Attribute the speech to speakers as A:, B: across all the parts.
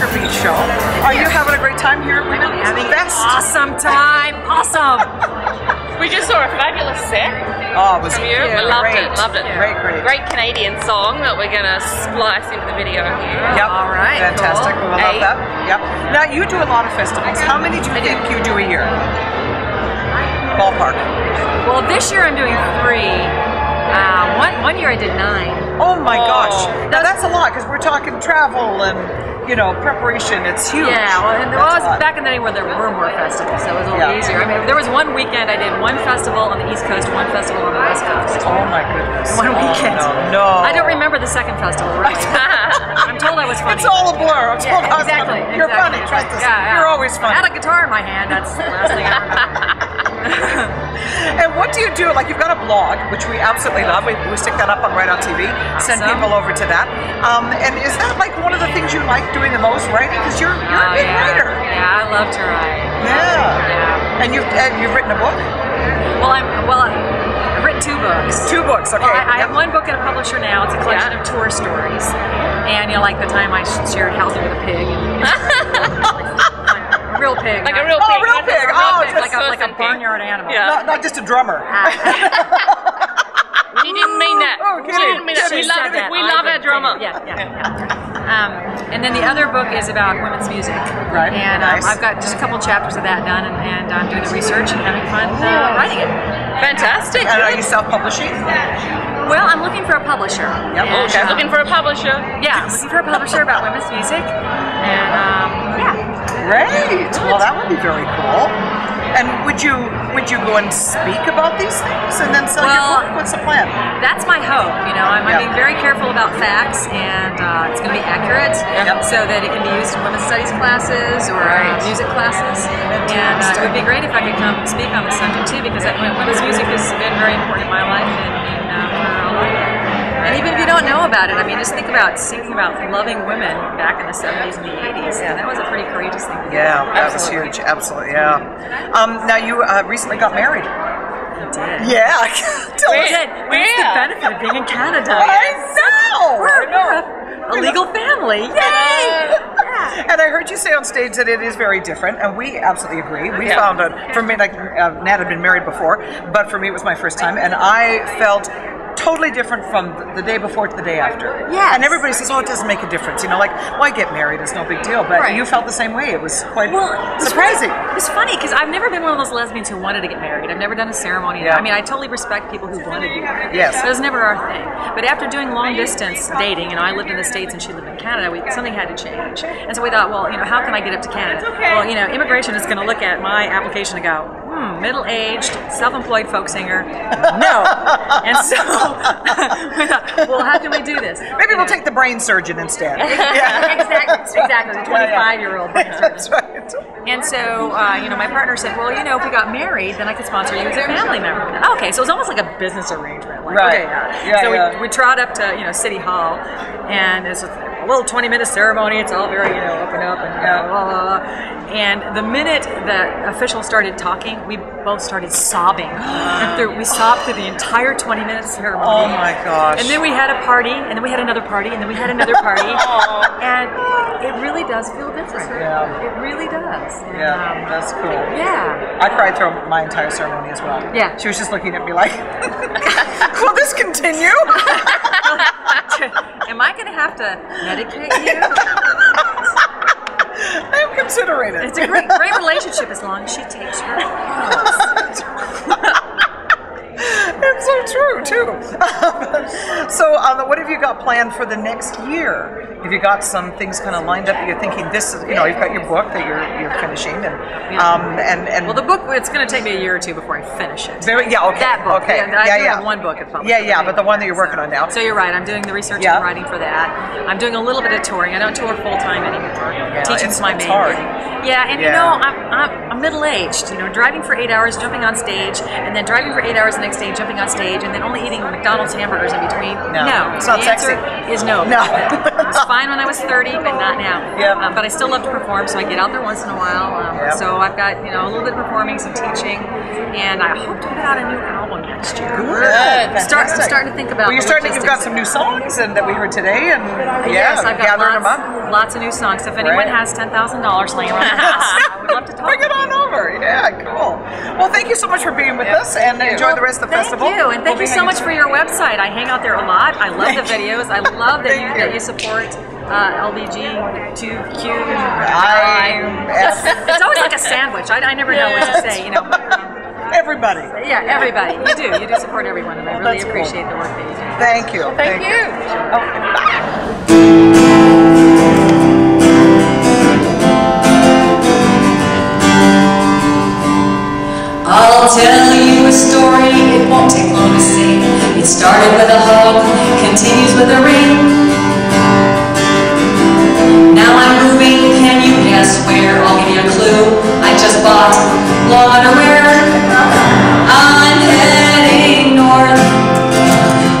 A: Sugarbeach show. Are you having a great time here?
B: Having an
A: Best.
B: awesome time. Awesome.
C: We just saw a fabulous set
A: Oh, it was
C: from you. We loved
A: great.
C: it, loved it.
A: Great, great.
C: Great Canadian song that we're going to splice into the video here.
A: Yep.
B: All right,
A: Fantastic.
B: cool.
A: We love that. Yep. Now, you do a lot of festivals. How many do you think you do a year? Ballpark.
B: Well, this year I'm doing 3. One year I did 9.
A: Oh my gosh. Now, that's a lot because we're talking travel and, you know, preparation. It's huge.
B: Yeah, well, and it
A: That's
B: was
A: a lot.
B: back in the day where there were more festivals, so it was a little
A: Yeah.
B: easier. I mean, there was one weekend I did one festival on the East Coast, one festival on the West Coast.
A: Oh my goodness.
B: One weekend.
A: No.
B: I don't remember the second festival, really. I'm told I was funny.
A: It's all a blur. It's all
B: Yeah, exactly.
A: You're funny. Trust us.
B: Yeah.
A: You're always funny.
B: I had a guitar in my hand. That's the last thing I remember.
A: And what do you do? Like, you've got a blog, which we absolutely love. We stick that up on RightOutTV. Send
B: Awesome.
A: people over to that. And is that like one of the things you like doing the most, writing? Because you're a big writer.
B: Yeah, I love to write.
A: Yeah. And you've written a book?
B: I've written 2 books.
A: 2 books. Okay.
B: Well, I have one book at a publisher now. It's a collection of tour stories. And, you know, like the time I shared housing with a pig. A real pig.
C: Like a real
A: Oh,
C: pig.
A: a real pig. Oh, just
B: like a barnyard animal.
C: Yeah.
A: Not just a drummer.
C: She didn't mean that.
A: Oh,
C: She didn't mean that.
B: She said that.
C: We love our drummer.
B: Yeah. And then the other book is about women's music.
A: Right.
B: And
A: Nice.
B: I've got just a couple chapters of that done, and I'm doing the research and having fun writing it.
C: Fantastic.
A: And are you self-publishing?
B: Well, I'm looking for a publisher.
A: Yep.
C: Oh, she's looking for a publisher.
B: Yeah, I'm looking for a publisher about women's music. And yeah.
A: Great. Well, that would be very cool. And would you go and speak about these things and then sell your book? What's the plan?
B: That's my hope. You know, I'm being very careful about facts, and it's going to be accurate, so that it can be used in women's studies classes or music classes. And it would be great if I could come speak on the subject too, because women's music has been very important in my life and for a lot of it. And even if you don't know about it, I mean, just think about singing about loving women back in the 70s and the 80s. Yeah, that was a pretty courageous thing to do.
A: Yeah, that was huge. Absolutely, yeah. Now, you recently got married.
B: I did.
A: Yeah. Tell
B: We
A: us.
B: did. That's the benefit of being in Canada.
A: I know.
B: We're a legal family. Yay!
A: And I heard you say on stage that it is very different, and we absolutely agree. We found out, for me, like Nat had been married before, but for me it was my first time, and I felt totally different from the day before to the day after.
B: Yes.
A: And everybody says, oh, it doesn't make a difference. You know, like, why get married? It's no big deal. But you felt the same way. It was quite surprising.
B: It was funny because I've never been one of those lesbians who wanted to get married. I've never done a ceremony.
A: Yeah.
B: I mean, I totally respect people who wanted to be married.
A: Yes.
B: That was never our thing. But after doing long distance dating, you know, I lived in the States and she lived in Canada, something had to change. And so we thought, well, you know, how can I get up to Canada? Well, you know, immigration is going to look at my application and go, middle-aged, self-employed folk singer, no. And so we thought, well, how can we do this?
A: Maybe we'll take the brain surgeon instead.
B: Exactly, the 25-year-old brain surgeon.
A: That's right.
B: And so, you know, my partner said, well, you know, if we got married, then I could sponsor you as a family member. Okay, so it was almost like a business arrangement. Like,
A: Right.
B: Okay, so we trot up to, you know, City Hall, and it's a little 20-minute ceremony. It's all very, you know, up and blah, blah, blah. And the minute the official started talking, we both started sobbing. We sobbed through the entire 20-minute ceremony.
A: Oh my gosh.
B: And then we had a party, and then we had another party, and then we had another party. And it really does feel different.
A: Yeah.
B: It really does. And,
A: Yeah, that's cool.
B: Yeah.
A: I cried through my entire ceremony as well.
B: Yeah.
A: She was just looking at me like, will this continue?
B: Am I going to have to medicate you?
A: I'm considering it.
B: It's a great relationship as long as she takes her pills.
A: It's so true, too. So, what have you got planned for the next year? Have you got some things kind of lined up? You're thinking this is, you know, you've got your book that you're finishing, and
B: well, the book, it's going to take me a year or two before I finish it.
A: Okay.
B: That book.
A: Okay.
B: I do have one book at published.
A: Yeah, but the one that you're working on now.
B: So you're right. I'm doing the research and writing for that. I'm doing a little bit of touring. I don't tour full time anymore. Teaching's my main
A: hard.
B: thing. Yeah, and you know, I'm middle-aged. Driving for 8 hours, jumping on stage, and then driving for 8 hours the next day, jumping on stage, and then only eating McDonald's hamburgers in between. No,
A: it's not sexy.
B: Is no.
A: No.
B: It was fine when I was 30, but not now.
A: Yeah.
B: But I still love to perform, so I get out there once in a while. So I've got a little bit of performing, some teaching, and I hope to put out a new album next year.
A: Good.
B: I'm starting to think about.
A: Well, you've got some new songs and that we heard today, and
B: yes, I've got
A: gathering them up.
B: Lots of new songs. If anyone has $10,000 laying around the house, I would love to talk.
A: Bring it on over. Yeah, cool. Well, thank you so much for being with us, and enjoy the rest of the festival.
B: Thank you, and thank you so much for your website. I hang out there a lot. I love the videos. I love that you support LBG2Q. It's always like a sandwich. I never know what to say.
A: Everybody.
B: Yeah, everybody. You do support everyone, and I really appreciate the work that you do.
A: Thank you.
C: Thank you.
D: I'll tell you a story, it won't take long to sing. It started with a hug, continues with a ring. Now I'm moving, can you guess where? I'll give you a clue. I just bought long underwear. I'm heading north,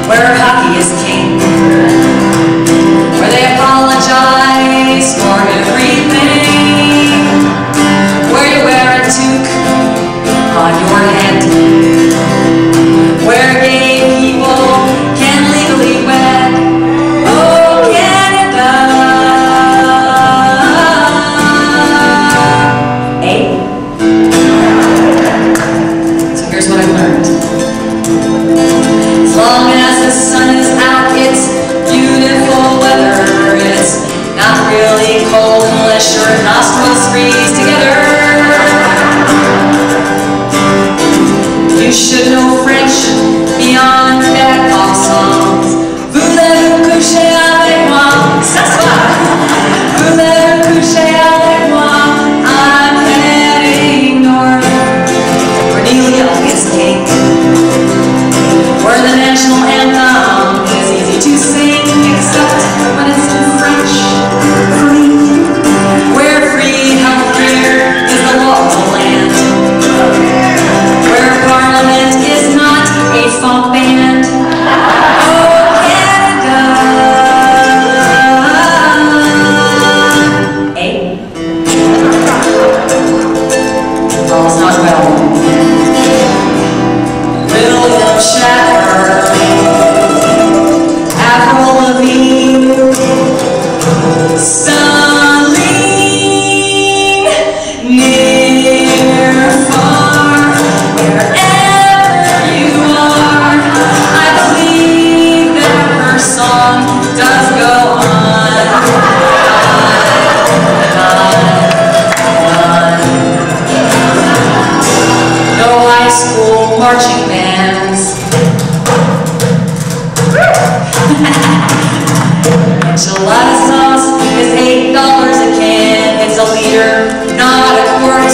D: where hockey is king, where they apologize for everything, where you wear a toque on your head, where gay people can legally wed. Oh, Canada. So here's what I've learned. As long as the sun is out, it's beautiful weather. It's not really cold unless your nostrils freeze together. You should know French beyond bad pop songs. Voulez-vous coucher avec moi? Ça se va. Voulez-vous coucher avec moi? I'm heading north, where Neil Young is king, where the national anthem is easy to sing, except when it's in French. Free, where free healthcare is the law of the land, where Parliament is not a funk band. Oh, Canada. Eh? All's not well. William Shatner, Avril Lavigne, Sunling, near, far, wherever you are, I believe that her song does go on, No high school marching bands. Enchilada sauce is $8 a can. It's a liter, not a quart.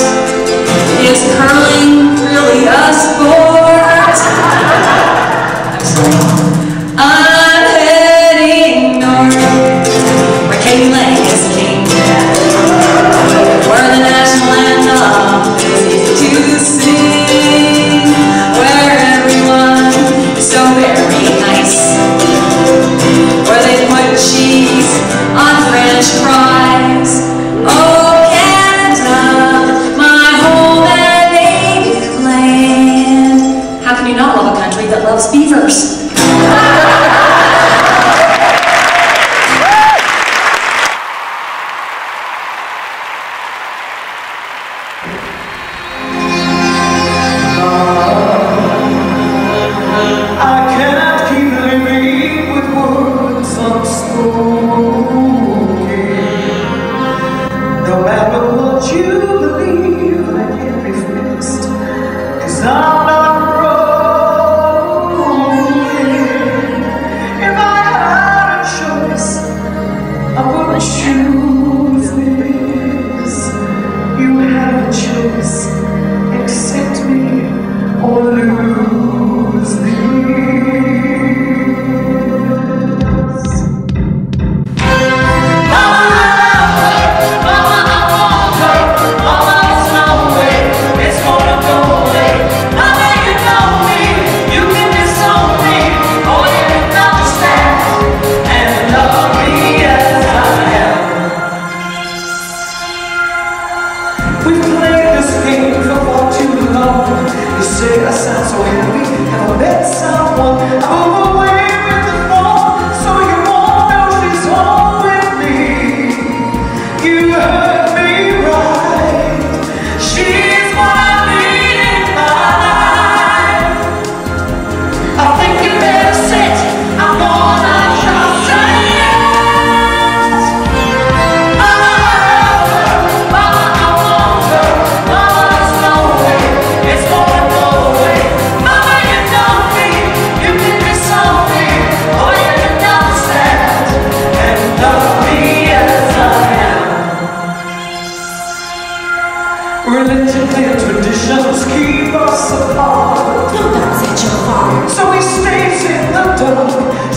D: Is curling really a sport? I'm heading north, where Katie Lang is king, where the national anthem is easy to sing, where everyone is so very nice, where they put cheese on French fries. Oh, Canada, my home and native land. How can you not love a country that loves beavers?
E: I cannot keep living with words unspoken. No matter what you believe, I can't be fixed, 'cause I'm not broken. If I had a choice, I would choose this. You have a choice, accept me or lose this. Mama, I want her. Mama, it's my way. We've played this game for far too long. You say I sound so happy, have I met someone? I'm away with the phone, so you won't know she's home with me. You heard me right. She's what I need in my life. I think you better sit. I'm gonna just say yes. Mama, I want her. Mama, there's no way it's gonna go away. Mama, you know me. You can disown me, or you can understand and love me as I am. Religion and traditions keep us apart.
D: Don't upset your father.
E: So he stays in the dark.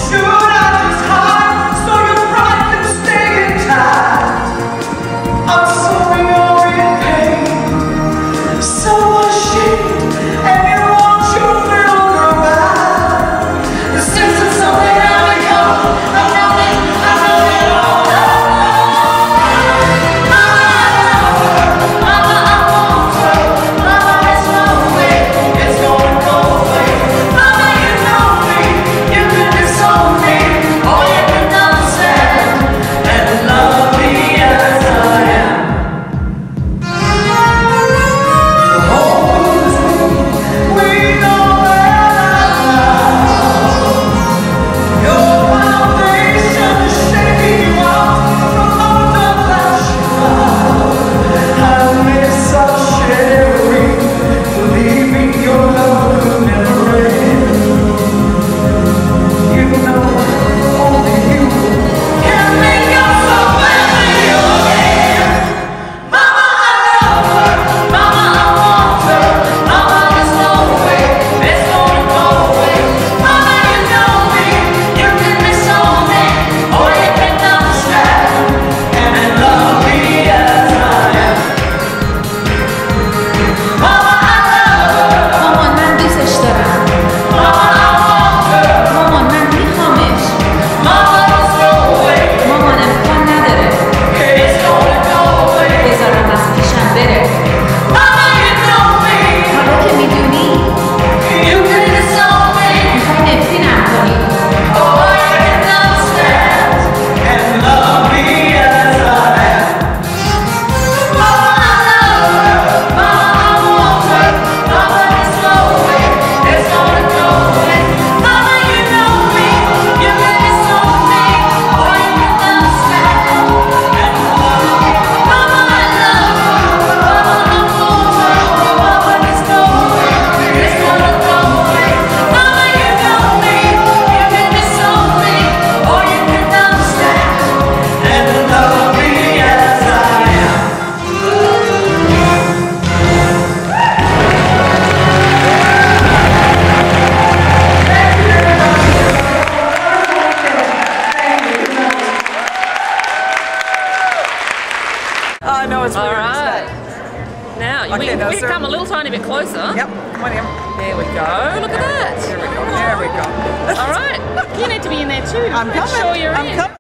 E: Should I just hide so your pride can stay intact? I'm sorry you're in pain, so ashamed, and you want your little girl back. This isn't something I become. I know it all. Mama, I want her. Mama, there's no way it's gonna go away. Mama, you know me. You can disown me, or you can understand and love me as I am. The whole world is waiting. We know that now. Your foundation is shaking you out from under that shroud. I miss such sharing, believing your love could never end. You know, only you can make us so happy again. Mama, I love her. Mama, I want her. Mama, there's no way it's gonna go away. Mama, you know me. You can disown me, or you can understand and love me as I am. Mama, I love her.
D: مامان من دوستش دارم.
E: Mama, I want her.
D: مامان من میخوامش.
E: Mama, there's no way
D: مامان امکان نداره.
E: it's gonna go away.
D: بذارم از پیشم بره.
E: Mama, you know me.
D: حالا که میدونی
E: You can disown me,
D: میخوای نفرینم کنی.
E: or you can understand and love me as I am. Mama, I love her. Mama, I want her. Mama, there's no way it's gonna go away. Mama, you know me. You can disown me, or you can understand and love me. Mama, I love her. Mama, I want her. Mama, there's no way it's gonna go away. Mama, you know me. You can disown me, or you can understand and love me as I am.
A: I know it's
C: All
A: weird.
C: right. Now,
A: Okay, now,
C: we
A: sir.
C: come a little tiny bit closer.
A: Yep, come on in.
C: There we go. Look at that.
A: There we go. There we go.
C: All right. You need to be in there too.
A: I'm
C: Make
A: coming.
C: sure you're
A: I'm
C: in.
A: coming.